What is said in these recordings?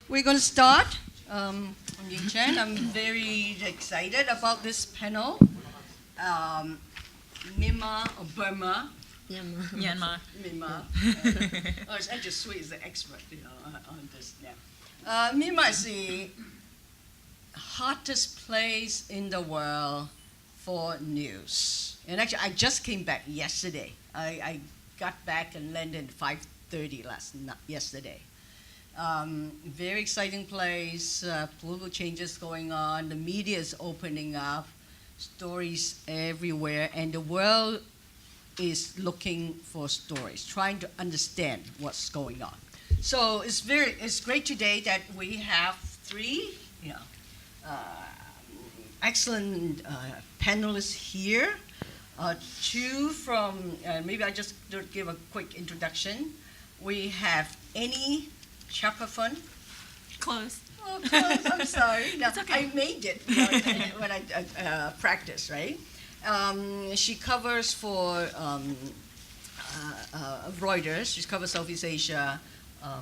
We're going to start. I'm Yin Chen. I'm very excited about this panel. Um, Myanmar or Burma. Myanmar. Myanmar. It's actually Swe is the expert, on this now. Myanmar is the hottest place in the world for news. And actually, I just came back yesterday. I got back and landed at 5:30 yesterday. Very exciting place, political changes going on, the media is opening up, stories everywhere, and the world is looking for stories, trying to understand what's going on. So it's great today that we have three excellent panelists here. Two from, maybe I just give a quick introduction. We have Annie Chenaphun. Close. Oh, close. I'm sorry. No, It's okay. I made it when I practiced, right? She covers for Reuters. She covers Southeast Asia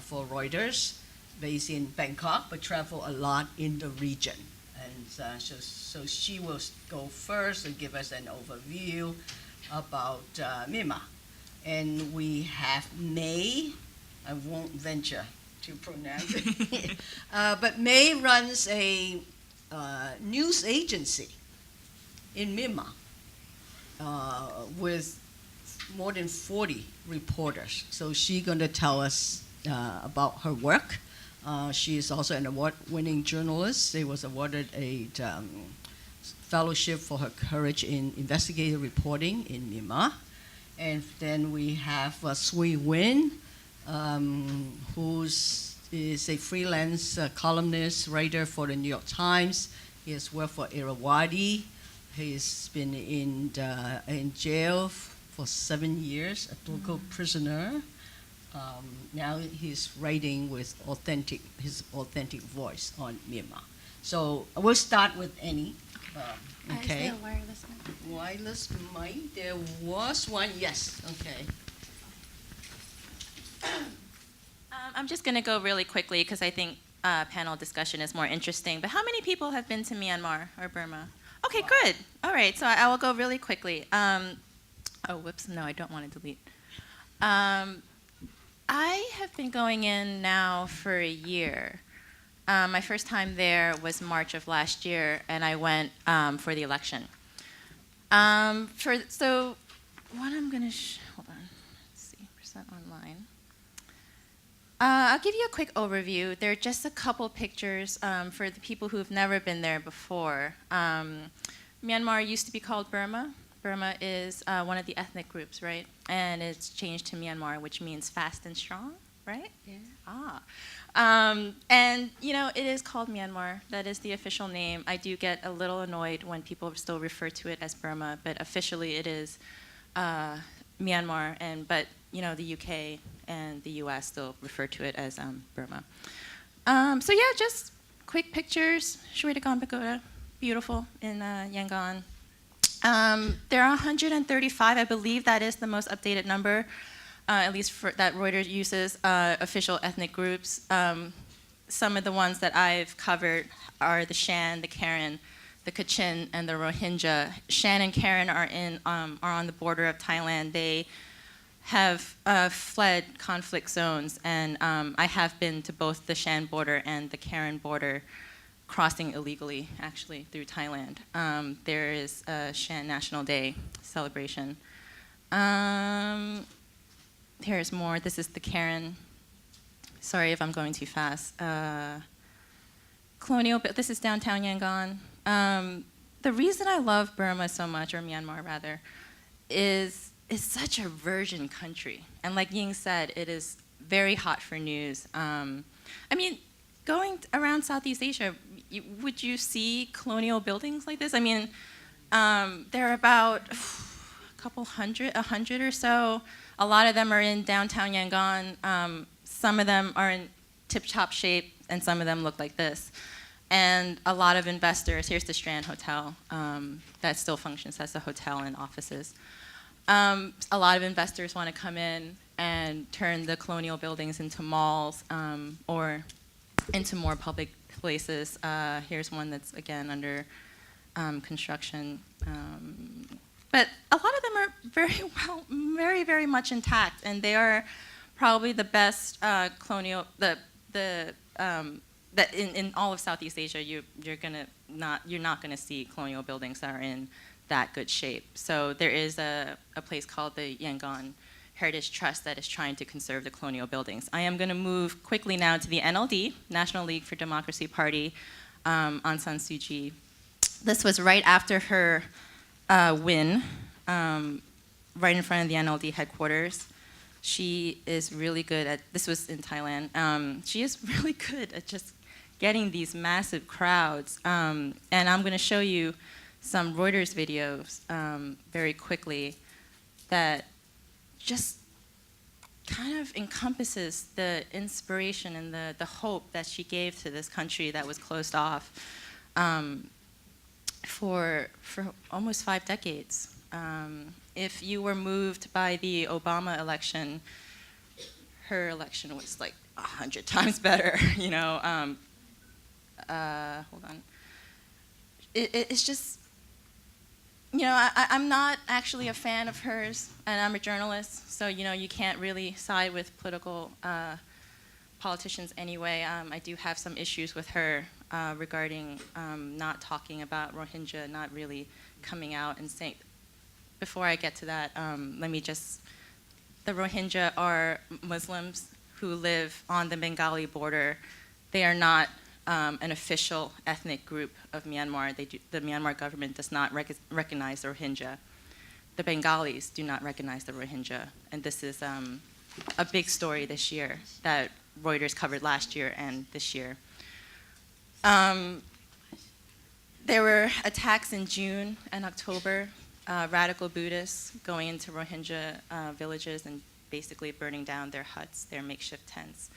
for Reuters, based in Bangkok, but travel a lot in the region. And so she will go first and give us an overview about Myanmar. And we have May. I won't venture to pronounce it. But May runs a news agency in Myanmar with more than 40 reporters. So she's going to tell us about her work. She is also an award-winning journalist. She was awarded a fellowship for her courage in investigative reporting in Myanmar. And then we have Swe Win, who is a freelance columnist, writer for the New York Times. He has worked for Irrawaddy. He's been in jail for 7 years, a political prisoner. Now he's writing with his authentic voice on Myanmar. So we'll start with Annie. Okay. Is there a wireless mic? Wireless mic. There was one. Yes. Okay. I'm just going to go really quickly because I think panel discussion is more interesting. But how many people have been to Myanmar or Burma? Okay, good. All right, so I will go really quickly. Oh, whoops. No, I don't want to delete. I have been going in now for a year. My first time there was March of last year, and I went for the election. So what I'm going to hold on. Let's see, percent online. I'll give you a quick overview. There are just a couple pictures for the people who have never been there before. Myanmar used to be called Burma. Burma is one of the ethnic groups, right? And it's changed to Myanmar, which means fast and strong, right? Yeah. And, it is called Myanmar. That is the official name. I do get a little annoyed when people still refer to it as Burma, but officially it is Myanmar. But the UK and the US still refer to it as Burma. So yeah, just quick pictures. Shwedagon Pagoda, beautiful in Yangon. There are 135, I believe that is the most updated number, at least that Reuters uses, official ethnic groups. Some of the ones that I've covered are the Shan, the Karen, the Kachin, and the Rohingya. Shan and Karen are on the border of Thailand. They have fled conflict zones, and I have been to both the Shan border and the Karen border, crossing illegally, actually, through Thailand. There is a Shan National Day celebration. Here's more. This is the Karen. Sorry if I'm going too fast. This is downtown Yangon. The reason I love Burma so much, or Myanmar rather, is it's such a virgin country. And like Ying said, it is very hot for news. Going around Southeast Asia, would you see colonial buildings like this? There are about a hundred or so. A lot of them are in downtown Yangon. Some of them are in tip-top shape, and some of them look like this. And a lot of investors, here's the Strand Hotel, that still functions as a hotel and offices. A lot of investors want to come in and turn the colonial buildings into malls or into more public places. Here's one that's, again, under construction. But a lot of them are very, very much intact, and they are probably the best colonial, that in all of Southeast Asia, you're not gonna see colonial buildings that are in that good shape. So there is a place called the Yangon Heritage Trust that is trying to conserve the colonial buildings. I am gonna move quickly now to the NLD, National League for Democracy Party, Aung San Suu Kyi. This was right after her win, right in front of the NLD headquarters. She is really good at, this was in Thailand, she is really good at just getting these massive crowds. And I'm gonna show you some Reuters videos very quickly that just kind of encompasses the inspiration and the hope that she gave to this country that was closed off for almost 5 decades. If you were moved by the Obama election, her election was like 100 times better, you know. Hold on. It's just, you know, I'm not actually a fan of hers, and I'm a journalist, so, you know, you can't really side with political politicians anyway. I do have some issues with her regarding not talking about Rohingya, not really coming out and saying. Before I get to that, let me just, the Rohingya are Muslims who live on the Bengali border. They are not an official ethnic group of Myanmar. The Myanmar government does not recognize the Rohingya. The Bengalis do not recognize the Rohingya. And this is a big story this year that Reuters covered last year and this year. There were attacks in June and October, radical Buddhists going into Rohingya villages and basically burning down their huts, their makeshift tents.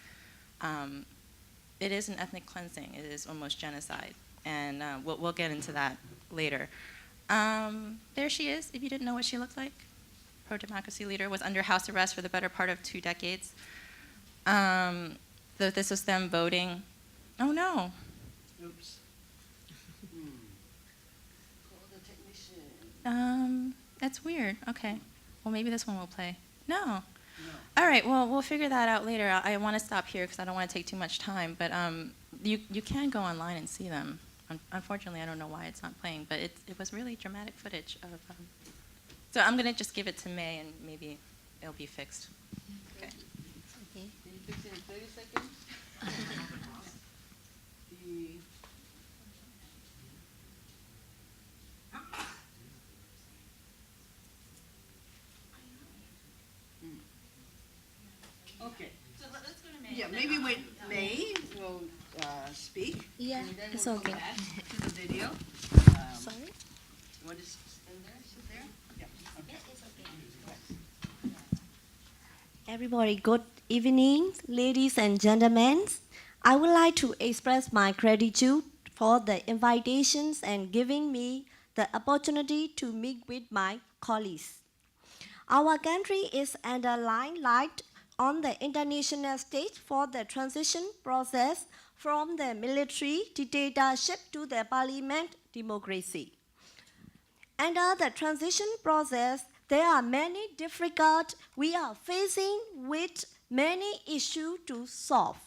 It is an ethnic cleansing. It is almost genocide. And we'll get into that later. There she is, if you didn't know what she looked like. Pro-democracy leader, was under house arrest for the better part of 2 decades. This was them voting. Oh no. Oops. Call the technician. That's weird. Okay. Well, maybe this one will play. No. No. All right. Well, we'll figure that out later. I want to stop here because I don't want to take too much time. But you can go online and see them. Unfortunately, I don't know why it's not playing, but it was really dramatic footage of. So I'm gonna just give it to May, and maybe it'll be fixed. Okay. Okay. Can you fix it in 30 seconds? Okay. So let's go to May. Yeah, maybe May will speak. Yeah, and then it's we'll go okay. back to the video. Sorry? You want to stand there? Sit there? Yeah. Okay. Everybody, good evening, ladies and gentlemen. I would like to express my gratitude for the invitations and giving me the opportunity to meet with my colleagues. Our country is under limelight on the international stage for the transition process from the military dictatorship to the parliament democracy. Under the transition process, there are many difficult, we are facing with many issues to solve.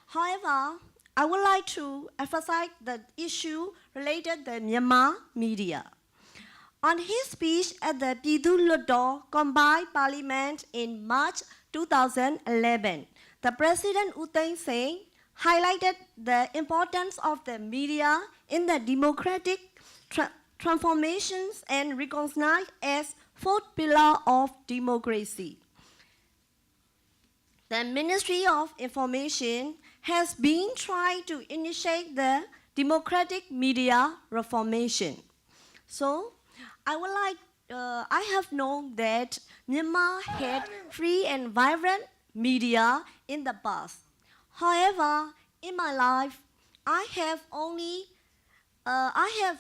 However, I would like to emphasize the issue related to the Myanmar media. On his speech at the Pidu Ludo Combined Parliament in March 2011, the President U Thein Sein highlighted the importance of the media in the democratic transformations and recognized as fourth pillar of democracy. The Ministry of Information has been trying to initiate the democratic media reformation. So, I have known that Myanmar had free and vibrant media in the past. However, in my life, I have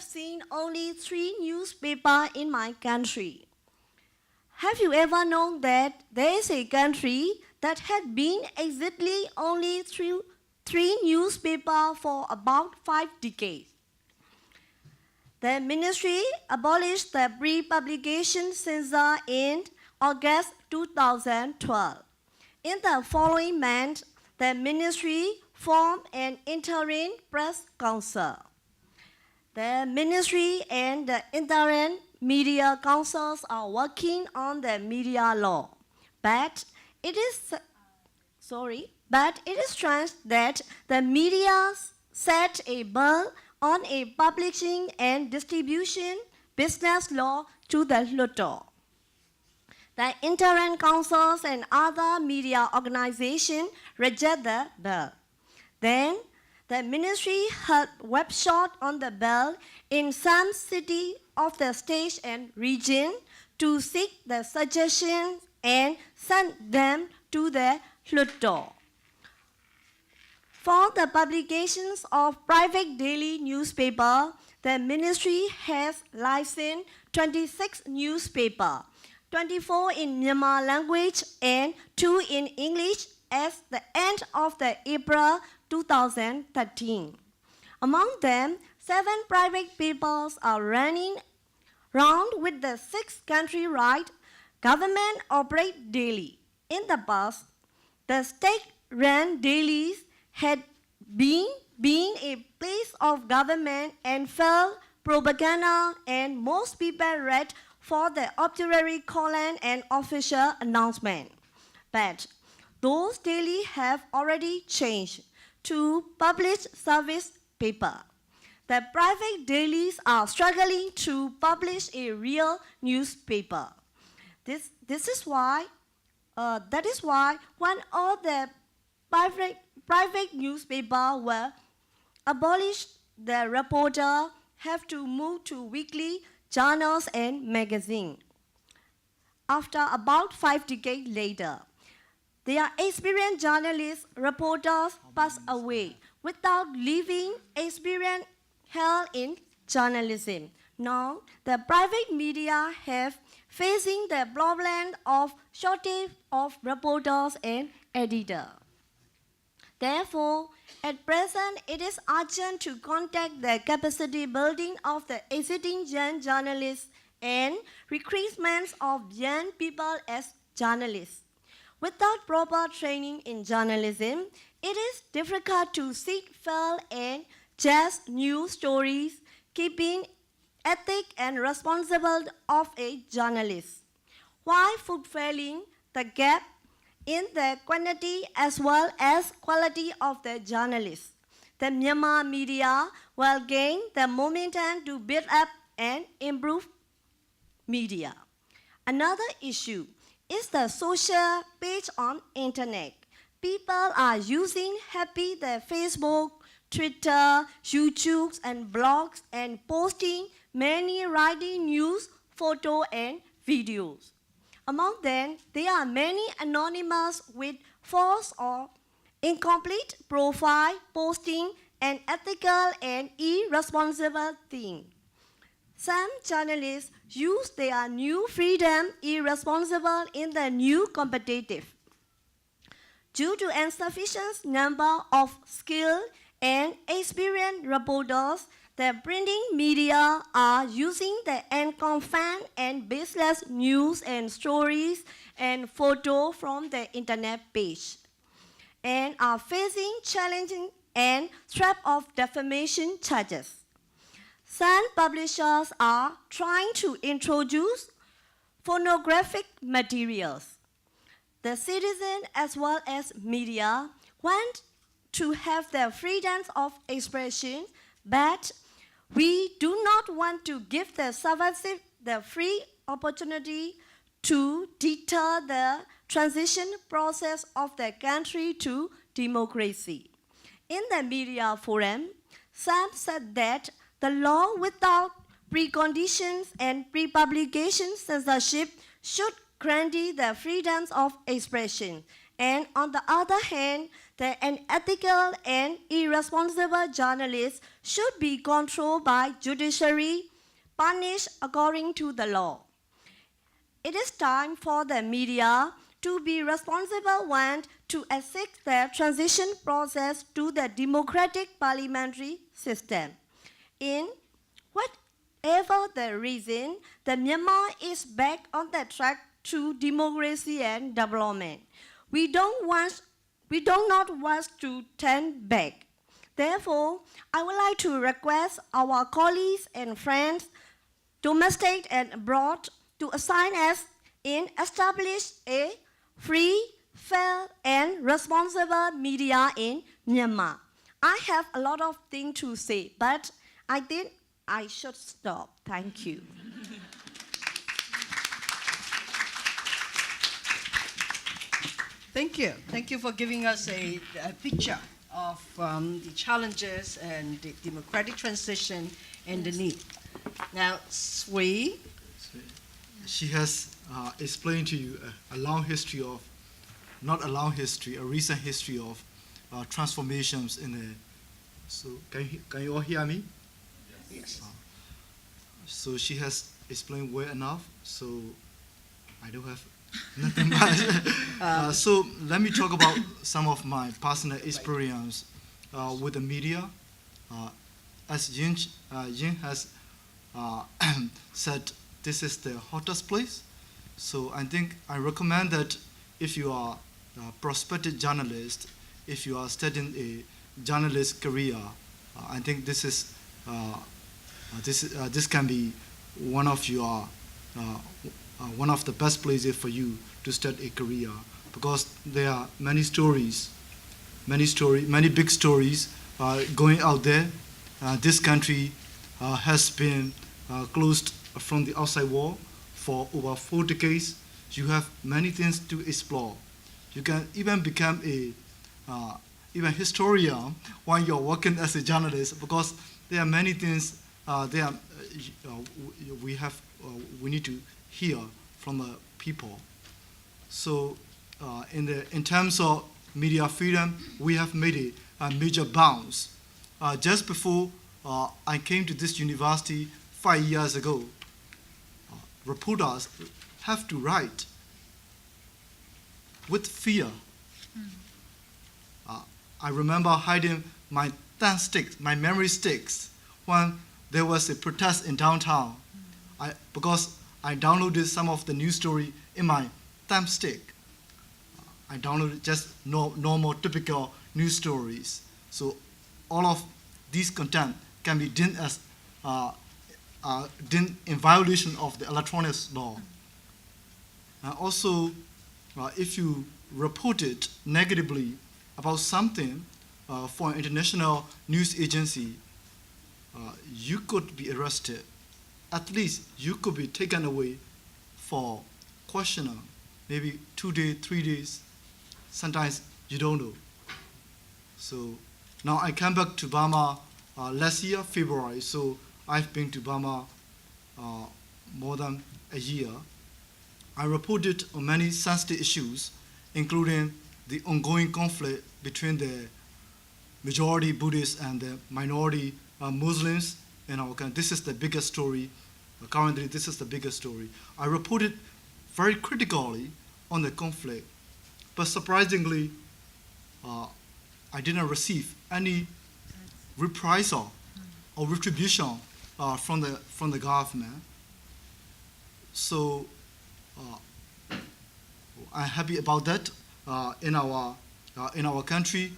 seen only 3 newspapers in my country. Have you ever known that there is a country that had been exactly only 3 3 newspapers for about 5 decades. The ministry abolished the pre-publication censor in August 2012. In the following month, the ministry formed an interim press council. The ministry and the interim media councils are working on the media law, but it is strange that the media set a ban on a publishing and distribution business law to the Lutto. The interim councils and other media organizations reject the bill. Then, the ministry held workshops on the bill in some cities of the state and region to seek the suggestions and send them to the Lutto. For the publications of private daily newspaper, the ministry has licensed 26 newspapers, 24 in Myanmar language and 2 in English at the end of the April 2013. Among them, 7 private papers are running round with the 6 country-wide government operate daily. In the past, the state-run dailies had been a place of government and felt propaganda, and most people read for the obituary column and official announcement. But those dailies have already changed to public service paper. The private dailies are struggling to publish a real newspaper. That is why one of the private newspapers were abolished. The reporter have to move to weekly journals and magazines. After about 5 decades later, their experienced journalists, reporters passed away without leaving experience held in journalism. Now, the private media have facing the problem of shortage of reporters and editors. Therefore, at present, it is urgent to contact the capacity building of the existing young journalists and recruitment of young people as journalists. Without proper training in journalism, it is difficult to seek fair and just news stories, keeping ethic and responsible of a journalist, while fulfilling the gap in the quantity as well as quality of the journalists. The Myanmar media will gain the momentum to build up and improve media. Another issue is the social page on internet. People are using happy the Facebook, Twitter, YouTube, and blogs and posting many writing news, photos, and videos. Among them, there are many anonymous with false or incomplete profile posting an ethical and irresponsible thing. Some journalists use their new freedom irresponsible in the new competitive. Due to insufficient number of skilled and experienced reporters, the printing media are using the unconfirmed and baseless news and stories and photos from the internet page, and are facing challenging and threat of defamation charges. Some publishers are trying to introduce pornographic materials. The citizens as well as media want to have their freedoms of expression, but we do not want to give the subversive the free opportunity to deter the transition process of the country to democracy. In the media forum, some said that the law without preconditions and pre-publication censorship should grant the freedoms of expression. And on the other hand, the unethical and irresponsible journalists should be controlled by judiciary, punished according to the law. It is time for the media to be responsible one to assist the transition process to the democratic parliamentary system. In whatever the reason, the Myanmar is back on the track to democracy and development. We do not want to turn back. Therefore, I would like to request our colleagues and friends, domestic and abroad, to assign us in establish a free, fair, and responsible media in Myanmar. I have a lot of things to say, but I think I should stop. Thank you. Thank you. Thank you for giving us a picture of the challenges and the democratic transition and the need. Now, Swe. She has explained to you a long history of, not a long history, a recent history of transformations in the. So can you all hear me? Yes. So she has explained well enough. So I don't have nothing much. So let me talk about some of my personal experience with the media. As Yin has said, this is the hottest place. So I think I recommend that if you are a prospective journalist, if you are studying a journalist career, I think this is this can be one of your one of the best places for you to start a career, because there are many stories, many big stories going out there. This country has been closed from the outside world for over 4 decades. You have many things to explore. You can even become a even historian while you're working as a journalist, because there are many things we need to hear from the people. So in terms of media freedom, we have made a major bounce. Just before I came to this university 5 years ago, reporters have to write with fear. I remember hiding my thumbsticks, my memory sticks, when there was a protest in downtown, because I downloaded some of the news story in my thumbstick. I downloaded just normal, typical news stories. So all of these content can be done as done in violation of the electronics law. Also, if you report it negatively about something for an international news agency, you could be arrested. At least you could be taken away for questioning, maybe 2 days, 3 days. Sometimes you don't know. So now I came back to Burma last year, February. So I've been to Burma more than a year. I reported on many sensitive issues, including the ongoing conflict between the majority Buddhists and the minority Muslims in our country. This is the biggest story. Currently, this is the biggest story. I reported very critically on the conflict, but surprisingly, I didn't receive any reprisal or retribution from the government. So I'm happy about that in our country.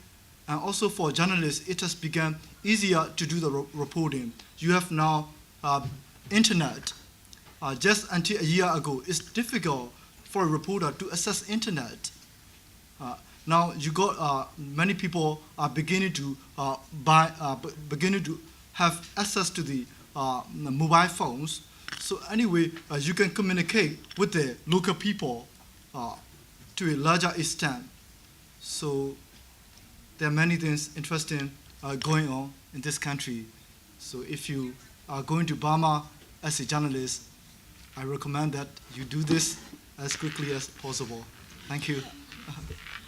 And also for journalists, it has become easier to do the reporting. You have now internet. Just until a year ago, it's difficult for a reporter to access internet. Now you got many people are beginning to beginning to have access to the mobile phones. So anyway, you can communicate with the local people to a larger extent. So there are many things interesting going on in this country. So if you are going to Burma as a journalist, I recommend that you do this as quickly as possible. Thank you.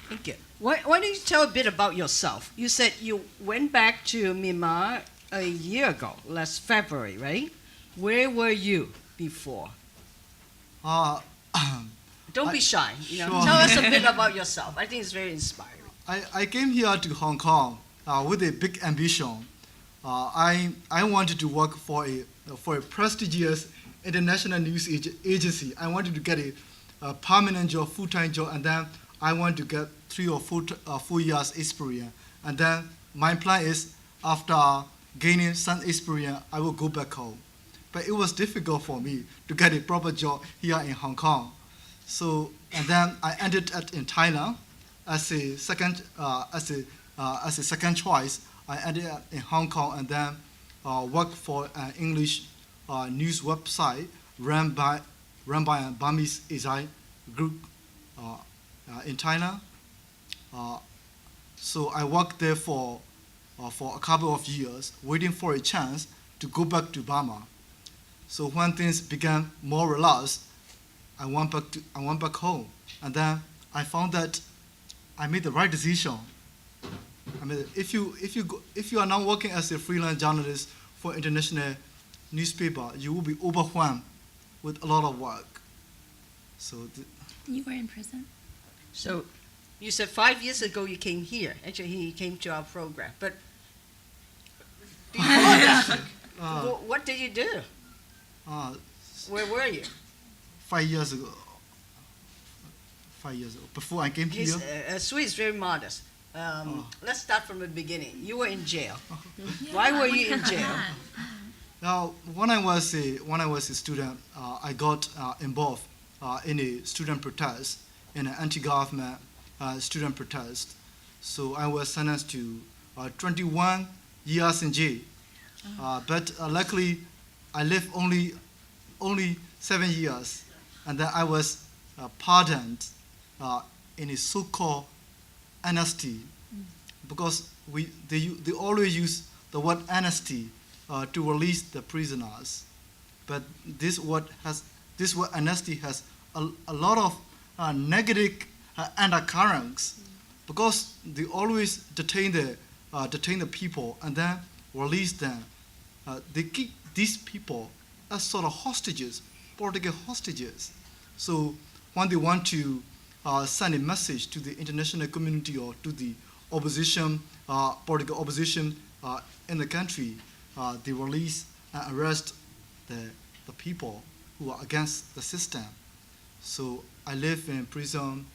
Thank you. Why don't you tell a bit about yourself? You said you went back to Myanmar a year ago, last February, right? Where were you before? Don't be shy. Sure. Tell us a bit about yourself. I think it's very inspiring. I came here to Hong Kong with a big ambition. I wanted to work for a prestigious international news agency. I wanted to get a permanent job, full-time job, and then I want to get 3 or 4 years experience. And then my plan is, after gaining some experience, I will go back home. But it was difficult for me to get a proper job here in Hong Kong. So, and then I ended up in Thailand as a second choice. I ended up in Hong Kong and then worked for an English news website run by a Burmese Azai group in Thailand. So I worked there for a couple of years, waiting for a chance to go back to Burma. So when things began more relaxed, I went back home, and then I found that I made the right decision. I mean, if you are now working as a freelance journalist for international newspaper, you will be overwhelmed with a lot of work. So You were in prison? So you said 5 years ago you came here. Actually, he came to our program. But before that, what did you do? Where were you? 5 years ago. Before I came here. Swe is very modest. Let's start from the beginning. You were in jail. Why were you in jail? Now, when I was a student, I got involved in a student protest, in an anti-government student protest. So I was sentenced to 21 years in jail. But luckily, I lived only 7 years, and then I was pardoned in a so-called amnesty, because they always use the word amnesty to release the prisoners, but this word amnesty has a lot of negative undercurrents, because they always detain the people and then release them. They keep these people as sort of hostages, political hostages. So when they want to send a message to the international community or to the opposition, political opposition in the country, they release and arrest the people who are against the system. So I lived in prison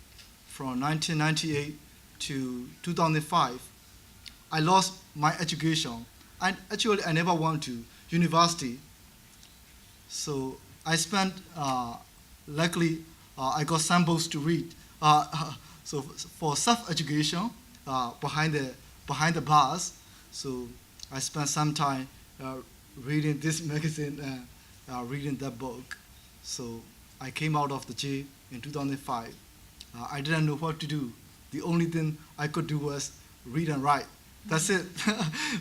from 1998 to 2005. I lost my education. I never went to university. So I spent, luckily, I got samples to read. So for self-education behind the bars, so I spent some time reading this magazine and reading that book. So I came out of the jail in 2005. I didn't know what to do. The only thing I could do was read and write. That's it.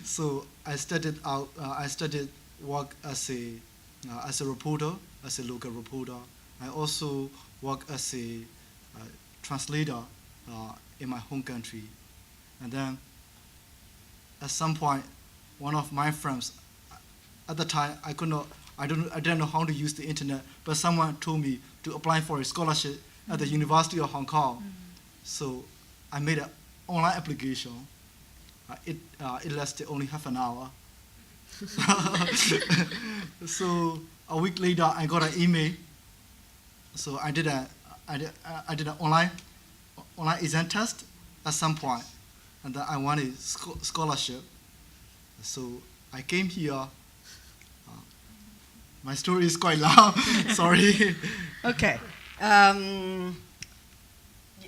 So I started work as a reporter, as a local reporter. I also work as a translator in my home country. And then at some point, one of my friends, at the time I didn't know how to use the internet, but someone told me to apply for a scholarship at the University of Hong Kong. So I made an online application. It lasted only half an hour. So a week later, I got an email. So I did an online exam test at some point, and then I won a scholarship. So I came here. My story is quite long. Sorry. Okay.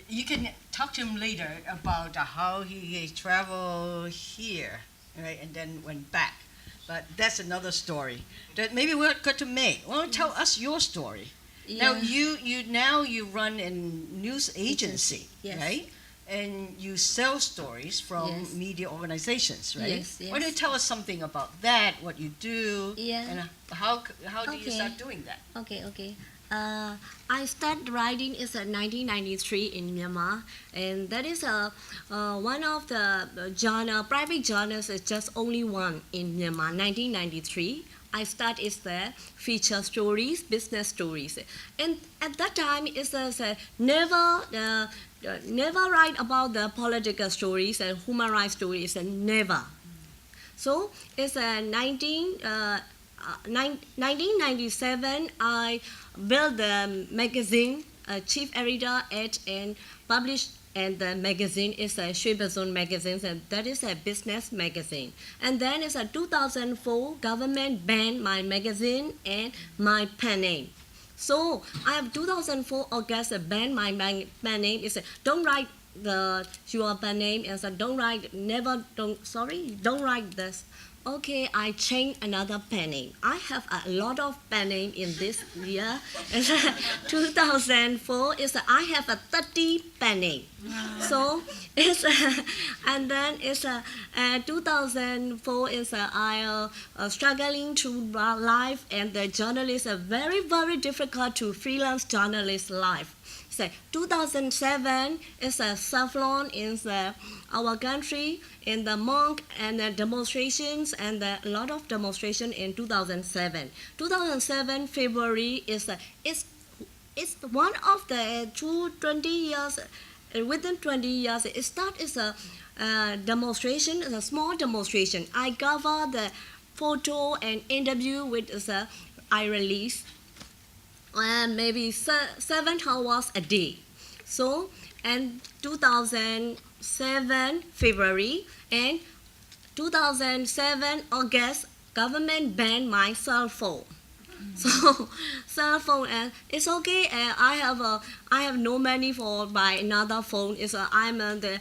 You can talk to him later about how he traveled here, right, and then went back. But that's another story. That maybe we'll go to May. Well, tell us your story. Yeah. Now you run a news agency, Yes. right? And you sell stories from Yes. media organizations, right? Yes, yes. Why don't you tell us something about that? What you do? Yeah. And how do you Okay. start doing that? Okay. I started writing in 1993 in Myanmar, and that is one of the private journals is just only one in Myanmar, 1993. I start is the feature stories, business stories. And at that time, it's never write about the political stories and human rights stories, and never. So it's 1997, I built the magazine, chief editor at and published, and the magazine is a Swe Win magazine, and that is a business magazine. And then it's a 2004, government banned my magazine and my pen name. So I have 2004 August banned my pen name. It's don't write your pen name, and don't write don't write this. Okay, I change another pen name. I have a lot of pen name in this year. 2004 is I have a 30 pen name. So it's and then it's 2004 is I struggling to life, and the journalists are very difficult to freelance journalist life. So 2007 is a saffron in our country, in the monk and the demonstrations, and a lot of demonstration in 2007. 2007 February is it's one of the 20 years. Within 20 years, it started as a demonstration, a small demonstration. I cover the photo and interview with I release. And maybe 7 hours a day. So, and 2007 February and 2007 August, government banned my cell phone. So, cell phone, and it's okay. I have no money for buy another phone. I'm the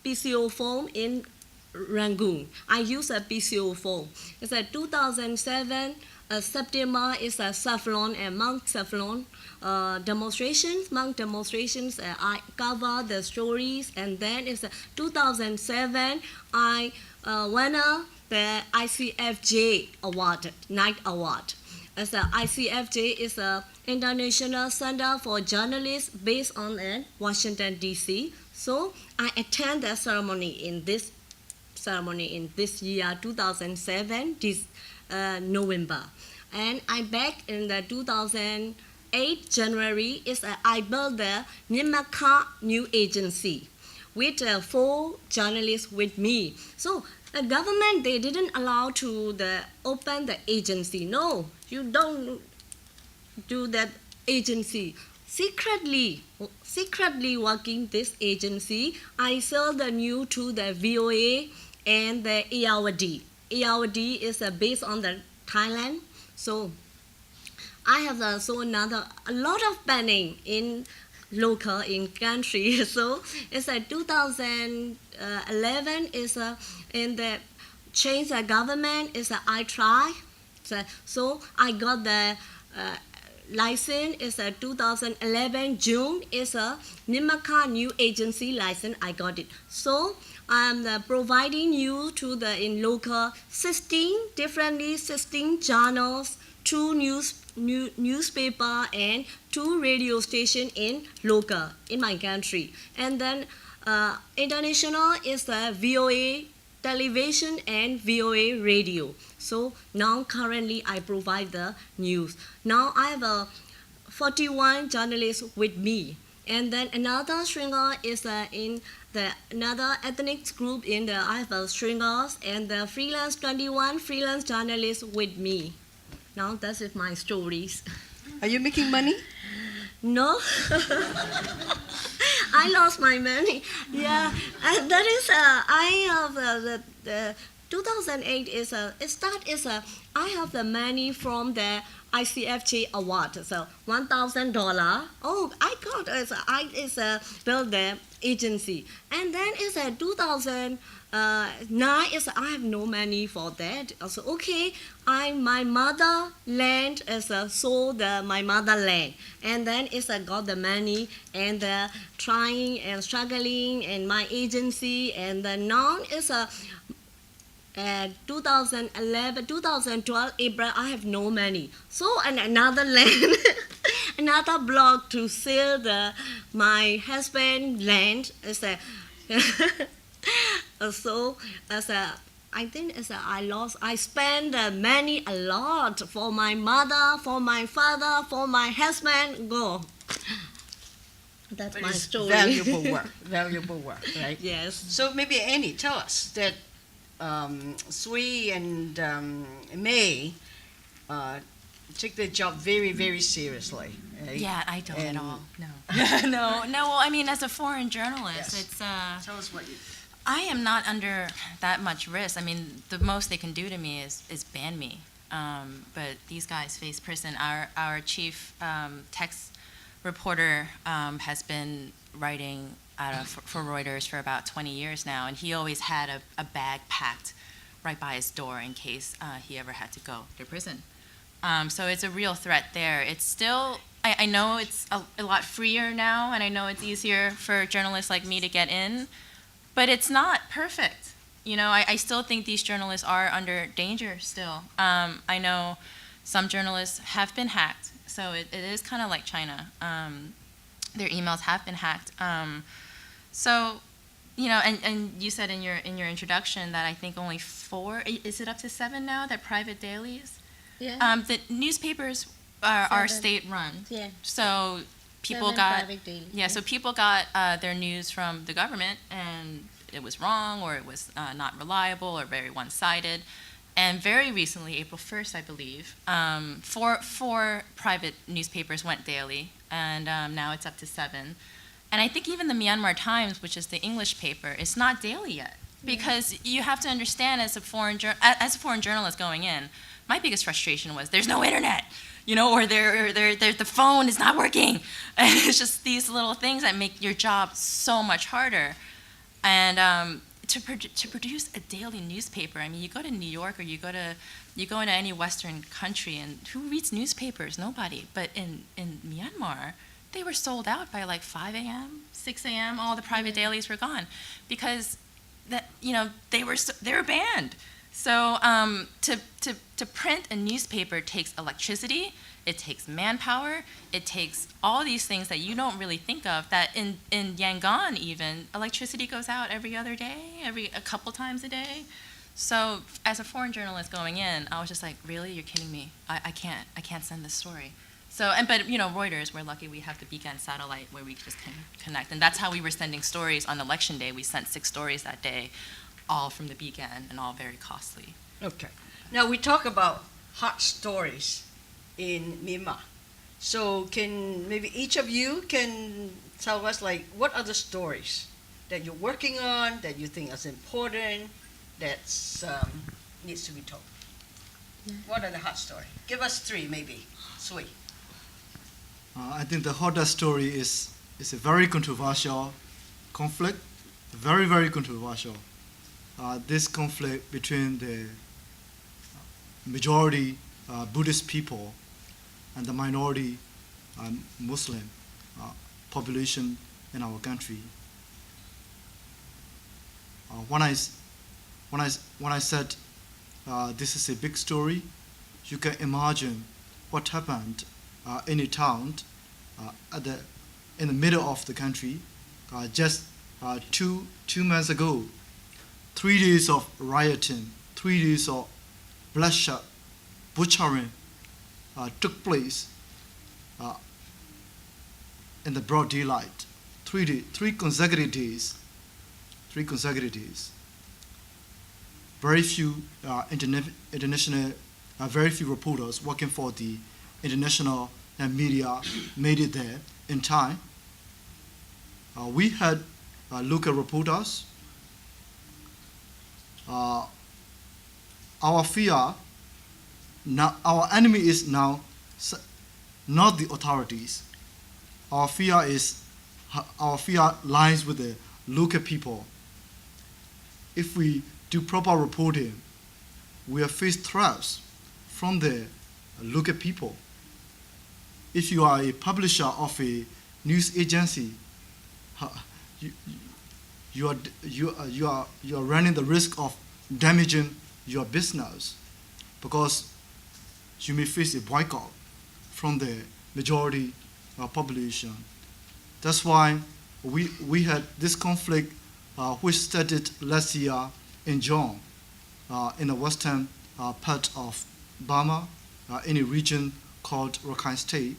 PCO phone in Rangoon. I use a PCO phone. It's a 2007. September is a saffron and monk saffron demonstrations, monk demonstrations. I cover the stories, and then it's 2007. I won the ICFJ award, night award. As the ICFJ is a International Center for Journalists based on Washington D.C. So I attend the ceremony in this year, 2007, this November. And I back in the 2008 January is I built the Myanmar new agency with 4 journalists with me. So the government, they didn't allow to open the agency. No, you don't do that agency. Secretly working this agency, I sell the news to the VOA and the ARD. ARD is based on the Thailand. So I have a lot of banning in local, in country. So it's 2011 is in the change the government is I try. So I got the license is 2011 June is a Myanmar new agency license. I got it. So I'm providing you to in local 16 journals, 2 newspaper and 2 radio station in local in my country. And then international is the VOA television and VOA radio. So now currently I provide the news. Now I have 41 journalists with me. And then another stringer is in another ethnic group in I have stringers and the freelance 21 freelance journalists with me. Now that's it, my stories. Are you making money? No. I lost my money. Yeah, and that is I have the 2008 is I have the money from the ICFJ award, so $1,000. Oh, I got build the agency, and then it's 2009 is I have no money for that. Also, okay, my mother land is sold my mother land, and then got the money and trying and struggling and my agency, and then now is 2011, 2012, April, I have no money. So, and another land, another block to sell my husband land. So, I think it's I spend a lot for my mother, for my father, for my husband. Go. That's But my it's story. valuable work, right? Yes. So maybe Annie, tell us that Swe and May take their job very, very seriously. Right? Yeah, I don't And- at all. No. no. Well, I mean, as a foreign journalist, Yes. it's Tell us what you. I am not under that much risk. I mean, the most they can do to me is ban me. But these guys face prison. Our chief text reporter has been writing for Reuters for about 20 years now, and he always had a bag packed right by his door in case he ever had to go to prison. So it's a real threat there. It's still, I know it's a lot freer now, and I know it's easier for journalists like me to get in, but it's not perfect. You know, I still think these journalists are under danger still. I know some journalists have been hacked, so it is kind of like China. Their emails have been hacked. So, you know, and you said in your introduction that I think only 4, is it up to 7 now, that private dailies? Yeah. The newspapers are 7. state-run. Yeah. So people 7 got private daily. so people got their news from the government, and it was wrong, or it was not reliable, or very one-sided. And very recently, April 1st, I believe, 4 private newspapers went daily, and now it's up to 7. And I think even the Myanmar Times, which is the English paper, is not daily yet, because you have to understand, as a foreign journalist going in, my biggest frustration was there's no internet, you know, or the phone is not working. And it's just these little things that make your job so much harder. And to produce a daily newspaper, I mean, you go to New York, or you go into any Western country, and who reads newspapers? Nobody. But in Myanmar, they were sold out by like 5 a.m., 6 a.m. All the private dailies were gone, because they were banned. So to print a newspaper takes electricity, it takes manpower, it takes all these things that you don't really think of, that in Yangon even, electricity goes out every other day, a couple times a day. So as a foreign journalist going in, I was just like, really? You're kidding me? I can't send this story. So, but you know, Reuters, we're lucky we have the beacon satellite where we just can connect. And that's how we were sending stories on election day. We sent 6 stories that day, all from the beacon, and all very costly. Okay. Now we talk about hot stories in Myanmar. So can maybe each of you can tell us, like, what are the stories that you're working on that you think is important, that needs to be told? Yeah. What are the hot stories? Give us 3 maybe. Sweet. I think the hottest story is a very controversial conflict, very, very controversial. This conflict between the majority Buddhist people and the minority Muslim population in our country. When I said this is a big story, you can imagine what happened in a town in the middle of the country just 2 months ago. 3 days of rioting, 3 days of bloodshed, butchering took place in the broad daylight. 3 consecutive days. 3 consecutive days. Very few international, very few reporters working for the international media made it there in time. We had local reporters. Our fear, now, our enemy is now not the authorities. Our fear lies with the local people. If we do proper reporting, we are faced threats from the local people. If you are a publisher of a news agency, you are running the risk of damaging your business, because you may face a boycott from the majority population. That's why we had this conflict which started last year in June. in the western part of Burma, in a region called Rakhine State,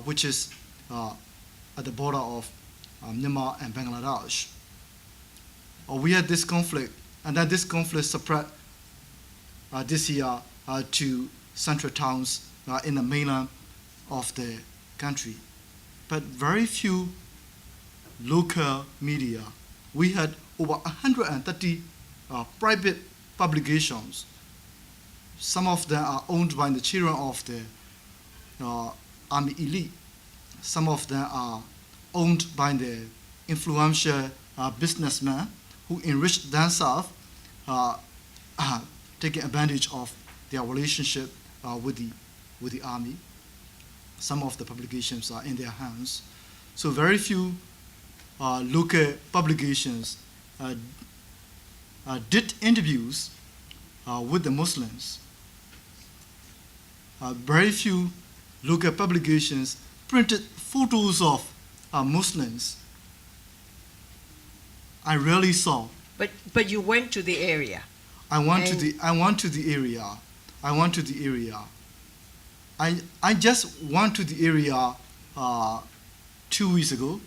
which is at the border of Myanmar and Bangladesh. We had this conflict, and then this conflict spread this year to central towns in the mainland of the country. But very few local media. We had over 130 private publications. Some of them are owned by the children of the army elite. Some of them are owned by the influential businessmen who enrich themselves, taking advantage of their relationship with the army. Some of the publications are in their hands. So very few local publications did interviews with the Muslims. Very few local publications printed photos of Muslims. I rarely saw. But you went to the area. I went to the area. I just went to the area 2 weeks ago.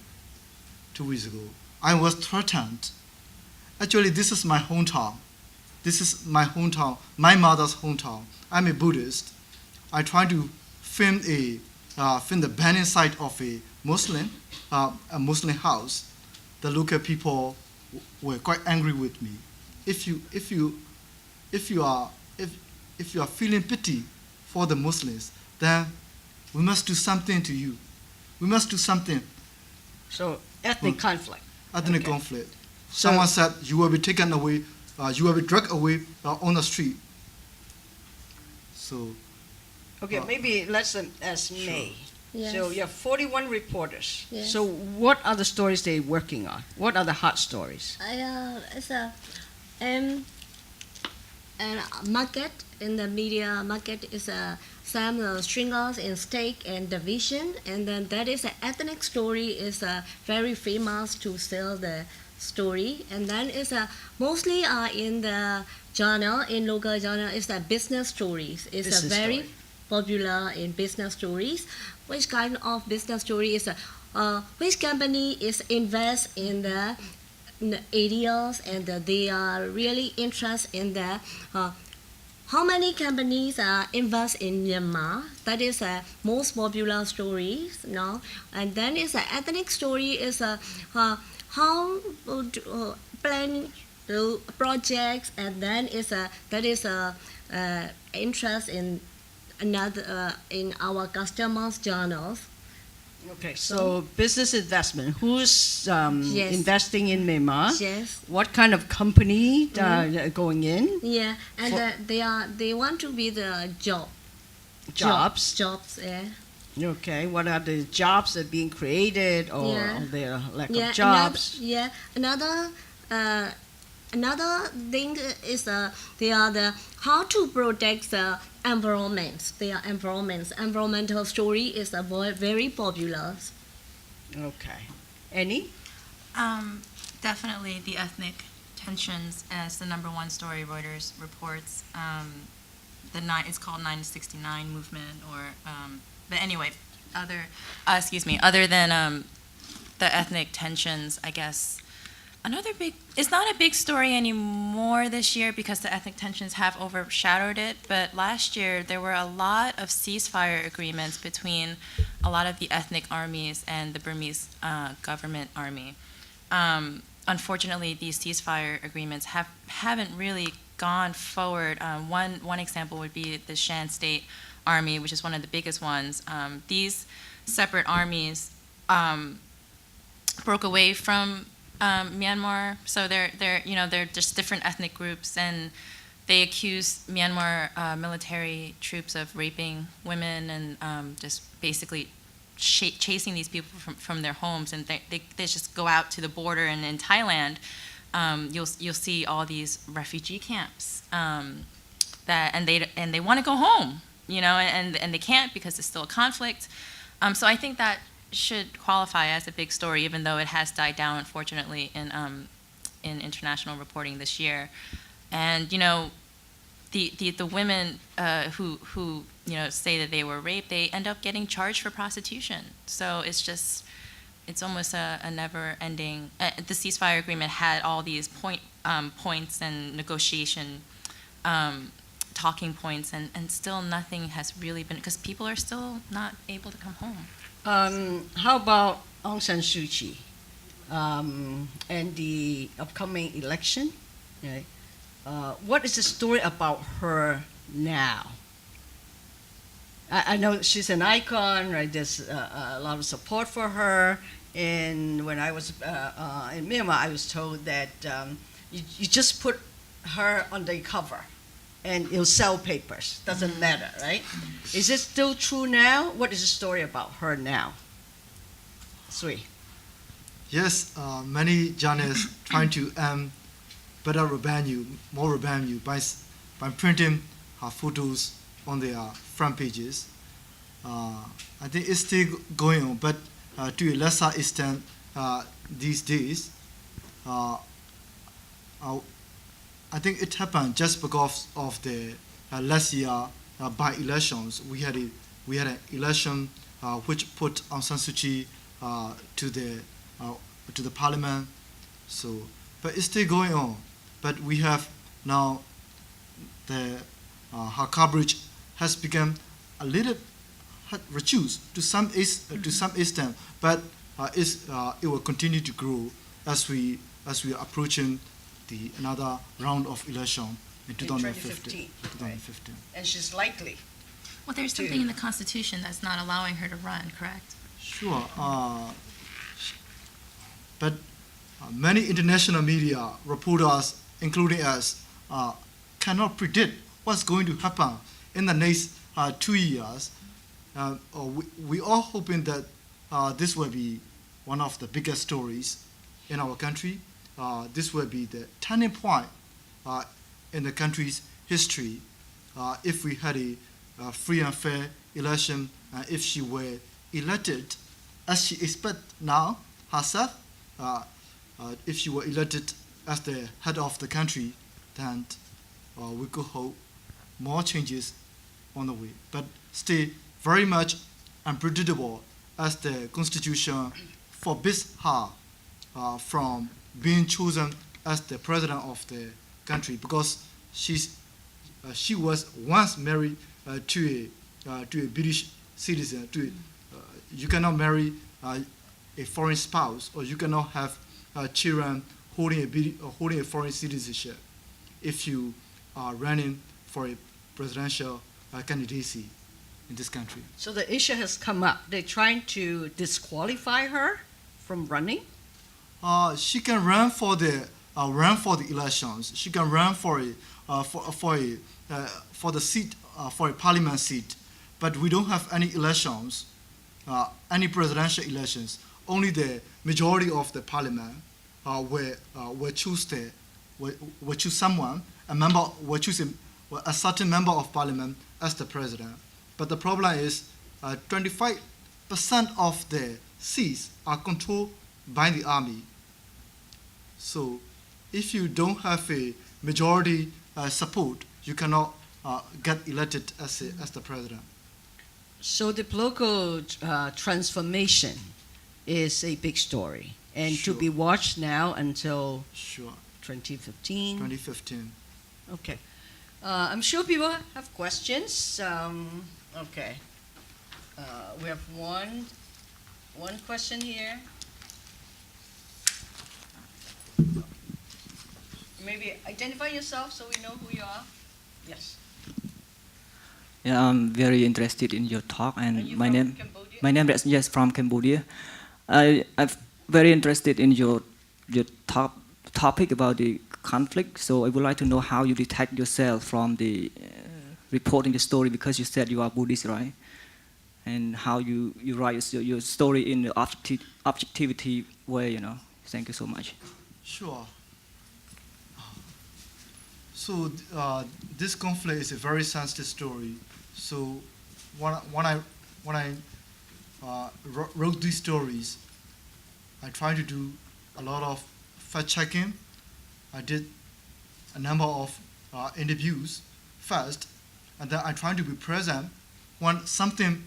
I was threatened. Actually, this is my hometown. My mother's hometown. I'm a Buddhist. I tried to film the burning site of a Muslim house. The local people were quite angry with me. If you are feeling pity for the Muslims, then we must do something to you. We must do something. So ethnic conflict. Ethnic Okay. conflict. So- Someone said you will be taken away, you will be dragged away on the street. So Okay, maybe let's ask Sure. May. Yes. So you have 41 reporters. Yes. So what are the stories they're working on? What are the hot stories? It's a market in the media market is some stringers in steak and division, and then that is an ethnic story is very famous to sell the story, and then it's mostly in the journal, in local journal, is a business stories. It's Business a very story. popular in business stories. Which kind of business story is which company is invest in the areas, and they are really interested in the how many companies invest in Myanmar. That is most popular stories, no? And then is an ethnic story is how plan the projects, and then is that is interest in another in our customers' journals. Okay, so business investment. Who's Yes. investing in Myanmar? Yes. What kind of company going in? Yeah, and For- they want to be the Jobs. jobs. Yeah. Okay, what are the jobs that are being created, or Yeah. are there lack Yeah. of jobs? Another thing is they are the how to protect the environments. They are environments. Environmental story is very popular. Okay. Annie? Definitely the ethnic tensions as the number one story Reuters reports. It's called 969 movement, or but anyway, other than the ethnic tensions, I guess it's not a big story anymore this year because the ethnic tensions have overshadowed it, but last year there were a lot of ceasefire agreements between a lot of the ethnic armies and the Burmese government army. Unfortunately, these ceasefire agreements haven't really gone forward. One example would be the Shan State Army, which is one of the biggest ones. These separate armies broke away from Myanmar, so they're just different ethnic groups, and they accuse Myanmar military troops of raping women and just basically chasing these people from their homes, and they just go out to the border, and in Thailand, you'll see all these refugee camps and they want to go home, and they can't because it's still a conflict. So I think that should qualify as a big story, even though it has died down, unfortunately, in international reporting this year. And the women who say that they were raped, they end up getting charged for prostitution. So it's almost a never-ending. The ceasefire agreement had all these points and negotiation talking points, and still nothing has really been, because people are still not able to come home. How about Aung San Suu Kyi and the upcoming election? Right? What is the story about her now? I know she's an icon, right? There's a lot of support for her. And when I was in Myanmar, I was told that you just put her on the cover and it'll sell papers. Doesn't matter, right? Is it still true now? What is the story about her now? Swe. Yes, many journalists trying to earn better revenue, more revenue by printing her photos on their front pages. I think it's still going on, but to a lesser extent these days. I think it happened just because of the last year by-elections. We had an election which put Aung San Suu Kyi to the parliament. So, but it's still going on. But we have now her coverage has become a little reduced to some extent, but it will continue to grow as we are approaching another round of election in 2015. Right. And she's likely. Well, there's something in the Constitution that's not allowing her to run, correct? Sure. But many international media reporters, including us, cannot predict what's going to happen in the next 2 years. We are hoping that this will be one of the biggest stories in our country. This will be the turning point in the country's history if we had a free and fair election, if she were elected as she expects now herself, if she were elected as the head of the country, then we could hope more changes on the way. But still very much unpredictable, as the Constitution forbids her from being chosen as the president of the country, because she was once married to a British citizen. You cannot marry a foreign spouse, or you cannot have children holding a foreign citizenship if you are running for a presidential candidacy in this country. So the issue has come up. They're trying to disqualify her from running? She can run for the elections. She can run for the seat, for a parliament seat. But we don't have any elections, any presidential elections. Only the majority of the parliament will choose someone, a certain member of parliament as the president. But the problem is 25% of the seats are controlled by the army. So if you don't have a majority support, you cannot get elected as the president. So the political transformation is a big story, and Sure. to be watched now until Sure. 2015. 2015. Okay. I'm sure people have questions. Okay. We have one question here. Maybe identify yourself so we know who you are. Yes. Yeah, I'm very interested in your talk, Are and you my from name Cambodia? is yes from Cambodia. I'm very interested in your topic about the conflict. So I would like to know how you detect yourself from the reporting the story, because you said you are Buddhist, right? And how you write your story in the objectivity way, you know. Thank you so much. Sure. So this conflict is a very sensitive story. So when I wrote these stories, I tried to do a lot of fact checking. I did a number of interviews first, and then I try to be present when something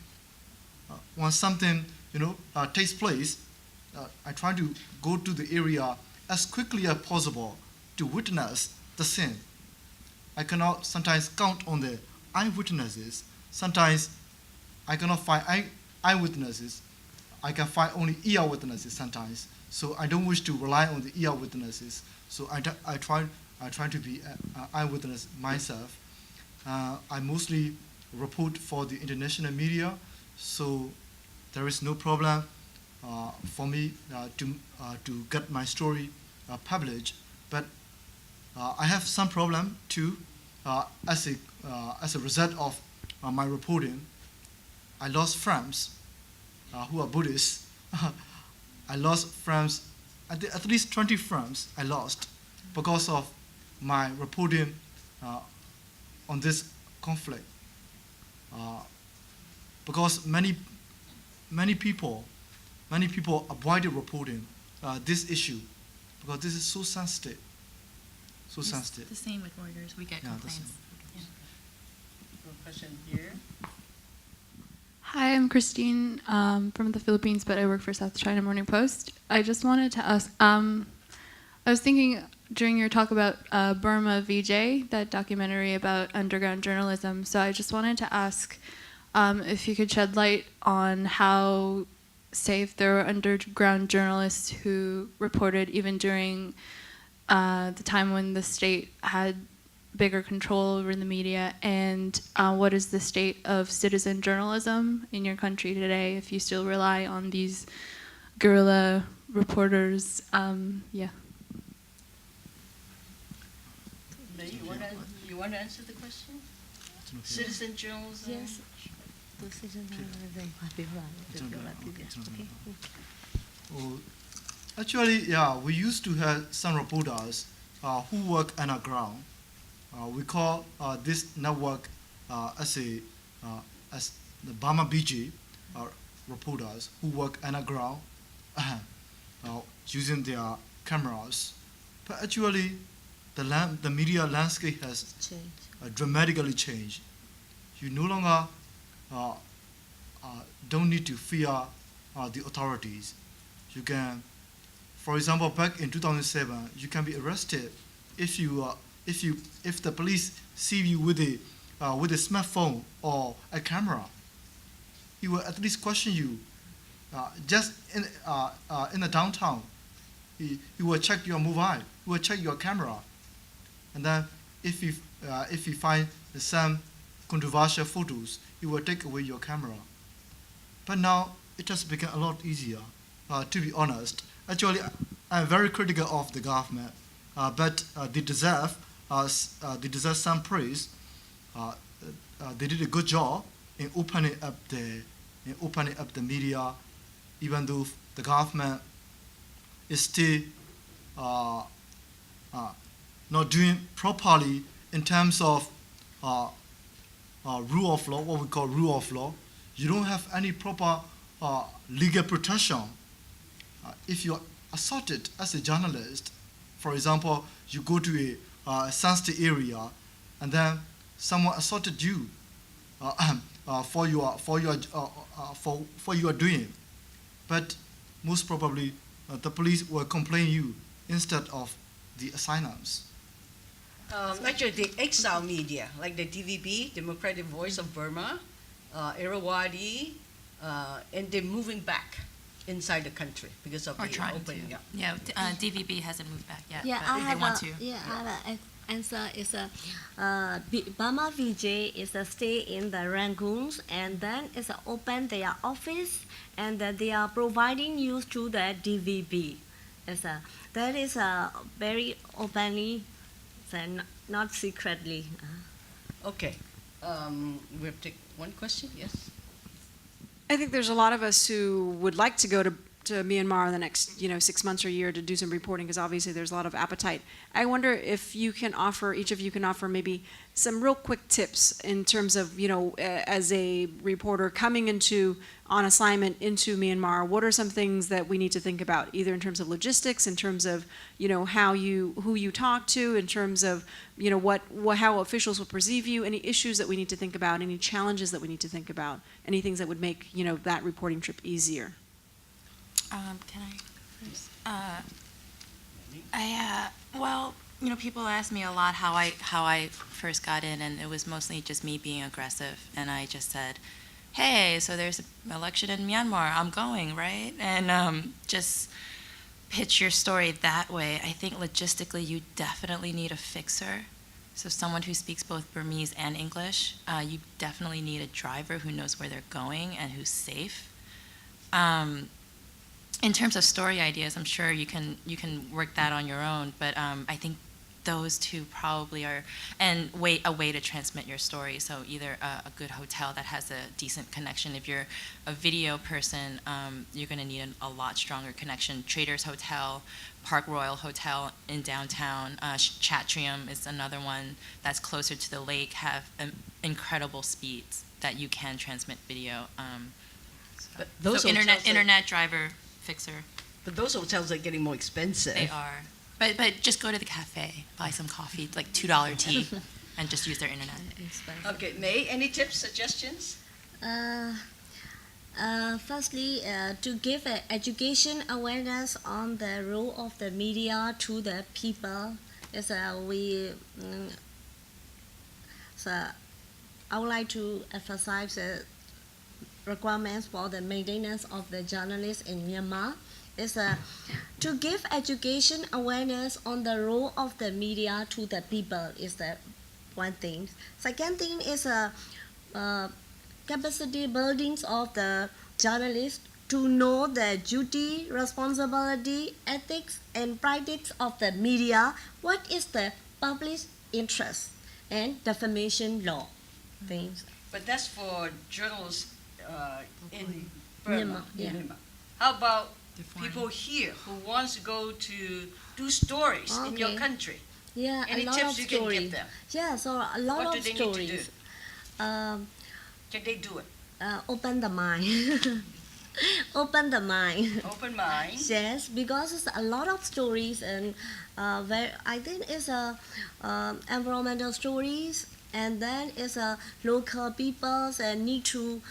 takes place. I try to go to the area as quickly as possible to witness the scene. I cannot sometimes count on the eyewitnesses. Sometimes I cannot find eyewitnesses. I can find only ear witnesses sometimes. So I don't wish to rely on the ear witnesses. So I try to be an eyewitness myself. I mostly report for the international media, so there is no problem for me to get my story published. But I have some problem too. As a result of my reporting, I lost friends who are Buddhists. I lost friends, at least 20 friends I lost because of my reporting on this conflict. Because many people avoided reporting this issue because this is so sensitive. So sensitive. The same with Reuters. We get complaints. Question here. Hi, I'm Christine from the Philippines, but I work for South China Morning Post. I just wanted to ask, I was thinking during your talk about Burma VJ, that documentary about underground journalism, so I just wanted to ask if you could shed light on how safe there were underground journalists who reported even during the time when the state had bigger control over the media, and what is the state of citizen journalism in your country today, if you still rely on these guerrilla reporters? Yeah. May, you want to answer the question? Citizen journalism? Yes. Oh, actually, yeah, we used to have some reporters who work underground. We call this network as the Burma BG reporters who work underground using their cameras. But actually, the media landscape has dramatically changed. You no longer don't need to fear the authorities. You can, for example, back in 2007, you can be arrested if the police see you with a smartphone or a camera. He will at least question you. Just in the downtown, he will check your mobile, he will check your camera, and then if he find some controversial photos, he will take away your camera. But now it has become a lot easier. To be honest, actually, I'm very critical of the government, but they deserve some praise. They did a good job in opening up the media, even though the government is still not doing properly in terms of rule of law, what we call rule of law. You don't have any proper legal protection. If you're assaulted as a journalist, for example, you go to a sensitive area, and then someone assaulted you for your doing, but most probably the police will complain you instead of the asylums. Actually, the exile media, like the DVB, Democratic Voice of Burma, Irrawaddy, and they're moving back inside the country because of Or the trying opening to. up. Yeah, DVB hasn't moved back yet, Yeah, but I they have want to. I have an answer. Is Burma VJ is a stay in the Rangoons, and then it's open their office, and they are providing news to the DVB. That is very openly, not secretly. Okay. We have to take one question. Yes. I think there's a lot of us who would like to go to to Myanmar in the next 6 months or a year to do some reporting, because obviously there's a lot of appetite. I wonder if you can offer, each of you can offer maybe some real quick tips in terms of, as a reporter coming on assignment into Myanmar, what are some things that we need to think about, either in terms of logistics, in terms of, who you talk to, in terms of, how officials will perceive you, any issues that we need to think about, any challenges that we need to think about, any things that would make, that reporting trip easier. Can I first? Well, people ask me a lot how I first got in, and it was mostly just me being aggressive, and I just said, hey, so there's an election in Myanmar, I'm going, right? And just pitch your story that way. I think logistically you definitely need a fixer. So someone who speaks both Burmese and English. You definitely need a driver who knows where they're going and who's safe. In terms of story ideas, I'm sure you can work that on your own, but I think those two probably are, and a way to transmit your story. So either a good hotel that has a decent connection. If you're a video person, you're going to need a lot stronger connection. Traders Hotel, Park Royal Hotel in downtown, Chatrium is another one that's closer to the lake, have incredible speeds that you can transmit video. But those so internet driver fixer. But those hotels are getting more expensive. They are. But just go to the cafe, buy some coffee, like $2 tea, and just use their internet. Okay, May, any tips, suggestions? Firstly, to give education awareness on the role of the media to the people, is so I would like to emphasize the requirements for the maintenance of the journalists in Myanmar. Is to give education awareness on the role of the media to the people is the one thing. Second thing is capacity buildings of the journalists to know the duty, responsibility, ethics, and practice of the media. What is the public interest and defamation law things. But that's for journalists in Burma. Yeah. How about people here who wants to go to do stories in your country? Yeah, Any a lot tips of you stories. can give them? Yeah, so a lot What of do they stories. need to do? Can they do it? Open the mind. Open the mind. Open mind. Yes, because it's a lot of stories, and I think it's environmental stories, and then it's local peoples and need to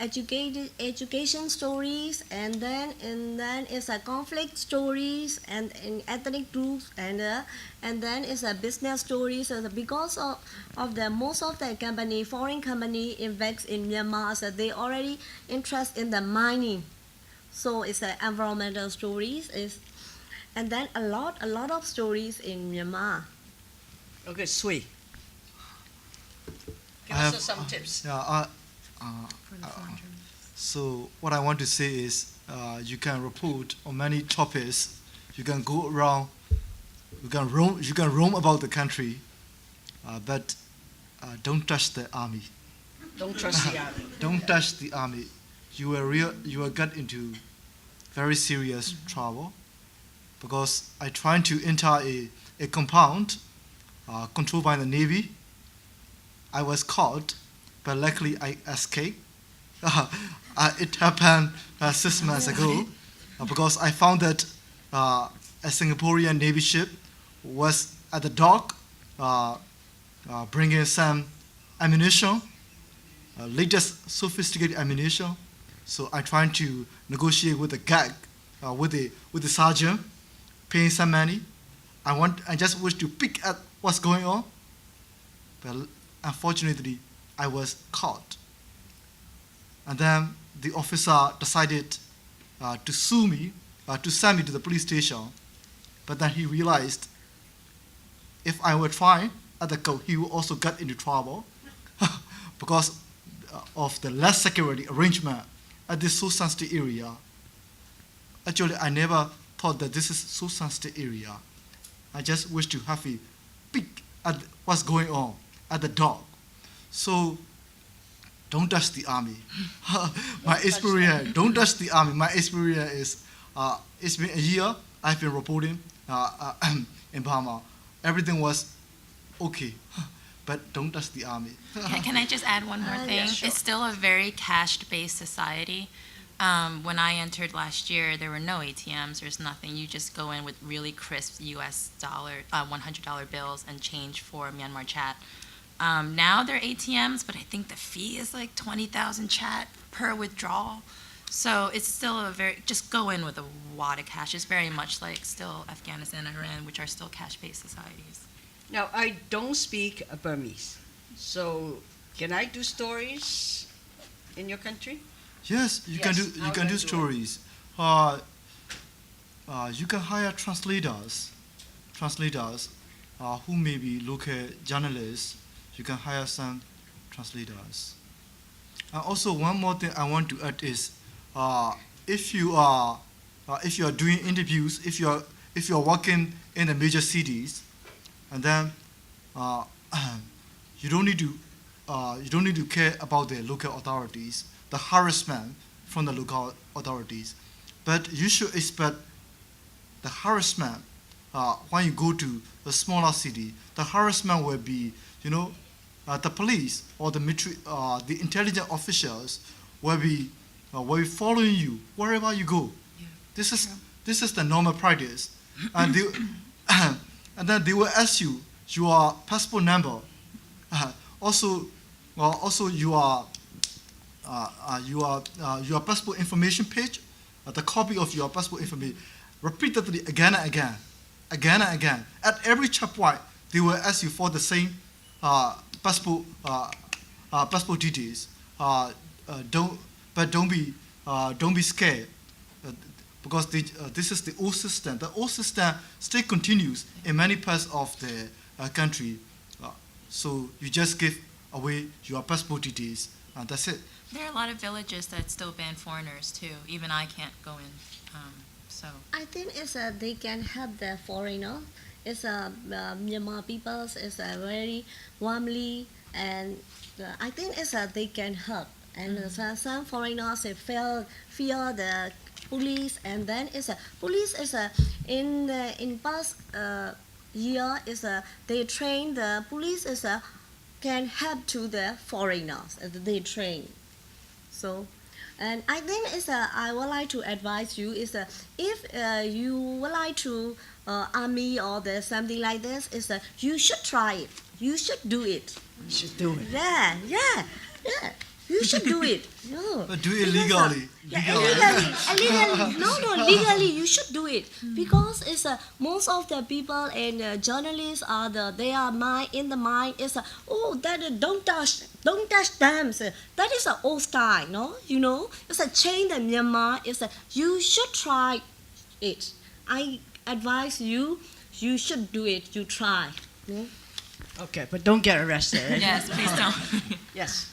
education stories, and then it's conflict stories and ethnic groups, and then it's business stories. So because of the most of the foreign company invest in Myanmar, so they already interest in the mining. So it's environmental stories and then a lot of stories in Myanmar. Okay, Swe. Give us some tips. So what I want to say is, you can report on many topics. You can go around. You can roam about the country, but don't touch the army. Don't trust the army. Don't touch the army. You will get into very serious trouble, because I tried to enter a compound controlled by the Navy. I was caught, but luckily I escaped. It happened 6 months ago, because I found that a Singaporean Navy ship was at the dock bringing some ammunition, latest sophisticated ammunition. So I tried to negotiate with the gag, with the sergeant, paying some money. I just wish to pick at what's going on, but unfortunately I was caught. And then the officer decided to sue me, to send me to the police station. But then he realized if I were trying at the court, he would also get into trouble because of the less security arrangement at this so sensitive area. Actually, I never thought that this is so sensitive area. I just wish to have a peek at what's going on at the dock. So don't touch the army. My experience, don't touch the army. My experience is, it's been a year I've been reporting in Burma. Everything was okay, but don't touch the army. Can I just add one more thing? yeah, sure. It's still a very cash-based society. When I entered last year, there were no ATMs. There's nothing. You just go in with really crisp U.S. dollar, $100 bills and change for Myanmar chat. Now there are ATMs, but I think the fee is like 20,000 chat per withdrawal. So it's still just go in with a wad of cash. It's very much like still Afghanistan, Iran, which are still cash-based societies. Now, I don't speak Burmese, so can I do stories in your country? Yes, you can Yes, do. how You do can I do do it? stories. You can hire translators who may be local journalists. You can hire some translators. And also, one more thing I want to add is, if you are doing interviews, if you are working in the major cities, and then you don't need to care about the local authorities, the harassment from the local authorities, but you should expect the harassment when you go to a smaller city. The harassment will be, the police or the military, the intelligence officials will be following you wherever you go. This is the normal practice, and and then they will ask you your passport number, also your passport information page, the copy of your passport information, repeatedly again and again. At every checkpoint, they will ask you for the same passport details. Don't be scared, because this is the old system. The old system still continues in many parts of the country. So you just give away your passport details, and that's it. There are a lot of villages that still ban foreigners too. Even I can't go in. So I think it's they can help the foreigner. It's Myanmar people is very warmly, and I think it's they can help. And some foreigners they fear the police, and then it's police is in past year is they train the police is can help to the foreigners they train. So, and I think is I would like to advise you is if you would like to army or the something like this is you should try it. You should do it. You should do it. Yeah. You should do it. No. But do it Because, legally. legally. No, legally you should do it because it's most of the people and journalists are they are in the mind is that don't touch them. So, that is an old style, no? It's a change in Myanmar. It's you should try it. I advise you. You should do it. You try. No? Okay, but don't get arrested. Right? yes, please don't. Yes.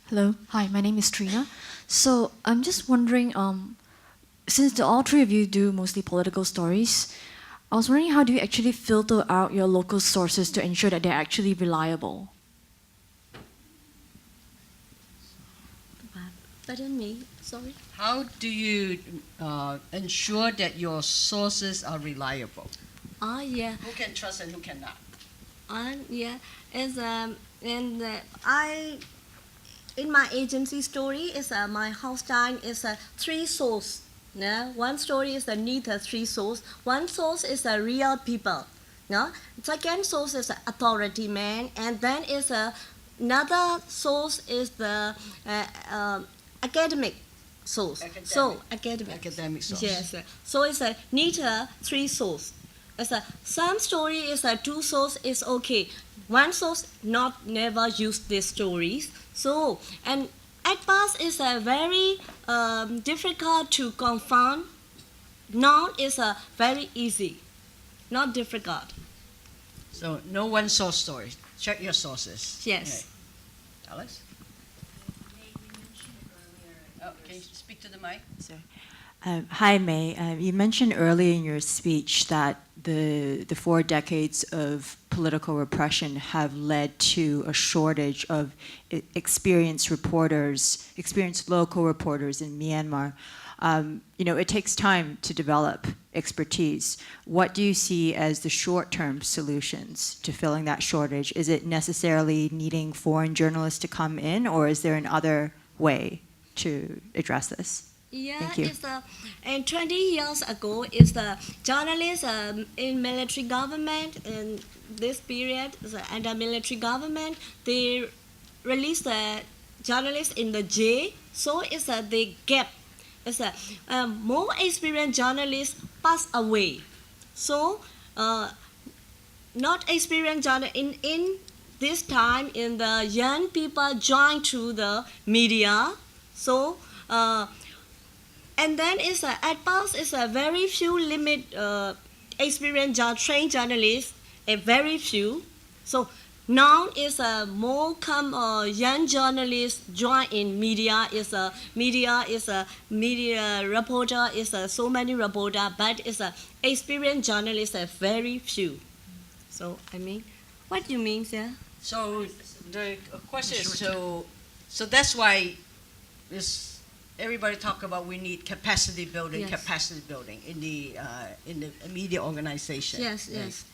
Hello, hi, my name is Trina. So I'm just wondering, since all three of you do mostly political stories, I was wondering how do you actually filter out your local sources to ensure that they're actually reliable? Pardon me, sorry. How do you ensure that your sources are reliable? Yeah. Who can trust and who cannot? Yeah, is in my agency story is my house time is 3 source. No? One story is need 3 source. One source is real people. No? Second source is authority man, and then is another source is the academic source. So academic source. Yes. So it's need 3 source. Some story is 2 source is okay. One source never use these stories. So and at first it's very difficult to confirm. Now it's very easy, not difficult. So no one source story. Check your sources. Yes. Okay. Alex? Oh, can you speak to the mic? Sorry. Hi, May. You mentioned earlier in your speech that the 4 decades of political repression have led to a shortage of experienced reporters, experienced local reporters in Myanmar. It takes time to develop expertise. What do you see as the short-term solutions to filling that shortage? Is it necessarily needing foreign journalists to come in, or is there another way to address this? Yeah, Thank you. And 20 years ago, is the journalists in military government in this period, the under-military government, they released the journalists in the jail. So it's the gap. It's more experienced journalists pass away. So not experienced journalists in this time, in the young people join to the media. So. And then at first it's a very few experienced trained journalists, a very few. So now is more young journalists join in media. Media reporter so many reporter, but experienced journalists are very few. So what do you mean, sir? So the question is, so that's why this. Everybody talk about we need capacity building in the media organization. Yes.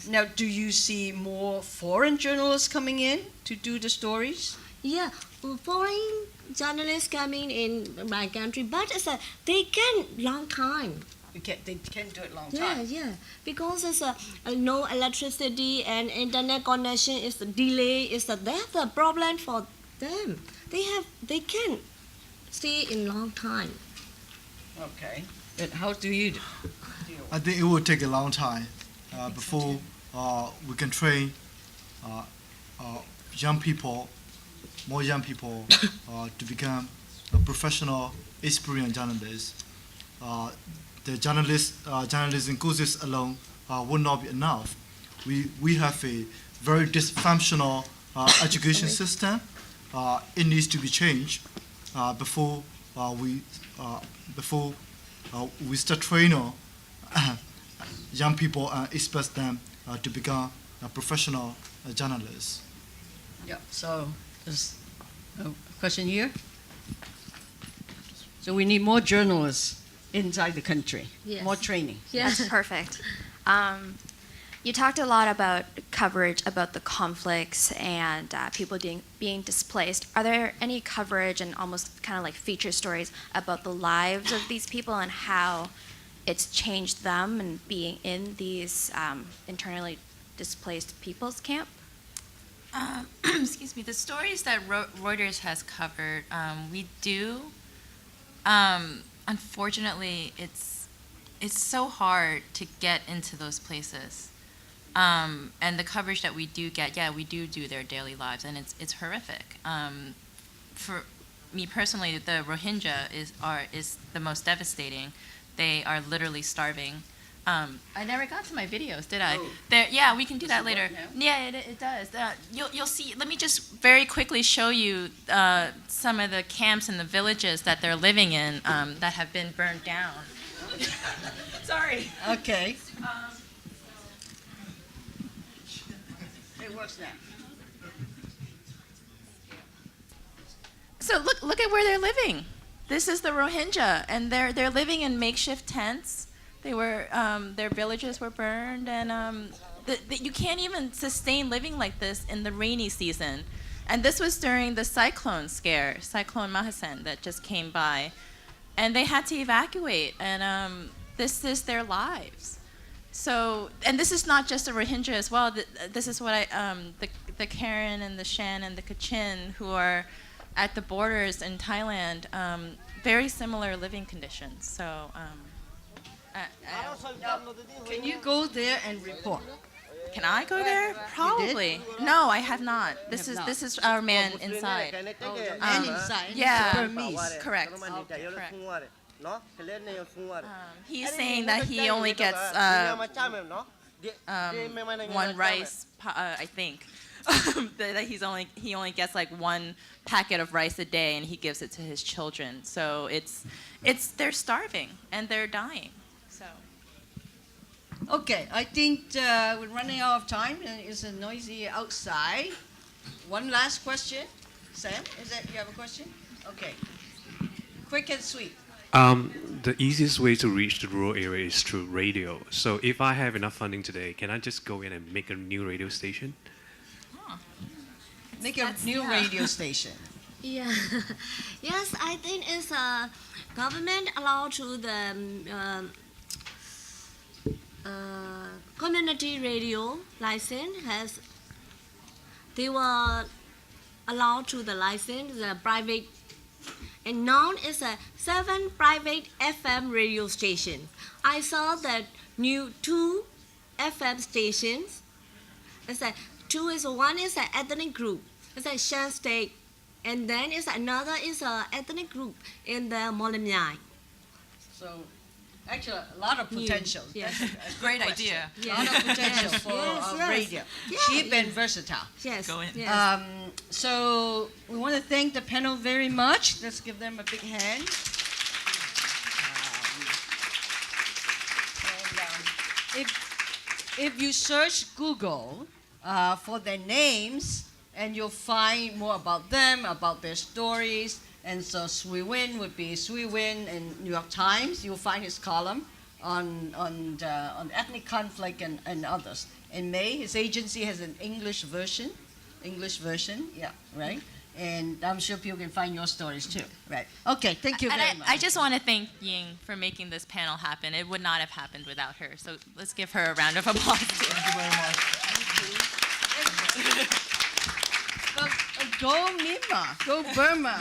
Now, do you see more foreign journalists coming in to do the stories? Yeah, foreign journalists coming in my country, but they can long time. They can do it long time. Yeah, because no electricity and internet connection is delay. That's the problem for them. They can stay in long time. Okay, but how do you do? I think it will take a long time before we can train more young people to become a professional, experienced journalists. The journalism courses alone will not be enough. We have a very dysfunctional education system. It needs to be changed before we start training young people and expect them to become professional journalists. Yeah. So there's a question here. So we need more journalists inside the country. Yes. More training. Yes. That's perfect. You talked a lot about coverage about the conflicts and people being displaced. Are there any coverage and almost kind of like feature stories about the lives of these people and how it's changed them and being in these internally displaced people's camp? Excuse me. The stories that Reuters has covered, we do. Unfortunately, it's so hard to get into those places. And the coverage that we do get, we do their daily lives, and it's horrific. For me personally, the Rohingya is the most devastating. They are literally starving. I never got to my videos, did I? Oh. We can do that later. Yeah, it does. You'll see. Let me just very quickly show you some of the camps and the villages that they're living in that have been burned down. Sorry. Okay. It works now. So look at where they're living. This is the Rohingya, and they're living in makeshift tents. They were their villages were burned, and you can't even sustain living like this in the rainy season. And this was during the cyclone scare, Cyclone Mahasen, that just came by, and they had to evacuate. And this is their lives. So, and this is not just a Rohingya as well. This is what the Karen and the Shan and the Kachin who are at the borders in Thailand, very similar living conditions. So, Can you go there and report? can I go there? Probably. No, I have not. This is our man inside. And inside? Yeah. Burmese. Correct. He's saying that he only gets one rice, I think. that he only gets like one packet of rice a day, and he gives it to his children. So they're starving and they're dying. So. Okay, I think we're running out of time, and it's noisy outside. One last question. Sam, you have a question? Okay. Quick and sweet. The easiest way to reach the rural area is through radio. So if I have enough funding today, can I just go in and make a new radio station? Make a new radio station. Yeah. Yes, I think it's a government allowed to the community radio license they were allowed to the license the private, and now it's 7 private FM radio stations. I saw that new 2 FM stations. It's one is an ethnic group. It's a Shan State, and then another is an ethnic group in the Myit. So, actually, a lot of potential. Yes. That's a great idea. Yes. A lot of potential for radio. Yeah. Cheap and versatile. Yes. Go in. Yes. So we want to thank the panel very much. Let's give them a big hand. If you search Google for their names, and you'll find more about them, about their stories. And so Swe Win would be Swe Win in New York Times. You'll find his column on ethnic conflict and others. In May, his agency has an English version, yeah, right? And I'm sure people can find your stories too, right? Okay, thank you very much. I just want to thank Ying for making this panel happen. It would not have happened without her. So let's give her a round of applause. Thank you very much. Go Myanmar, go Burma.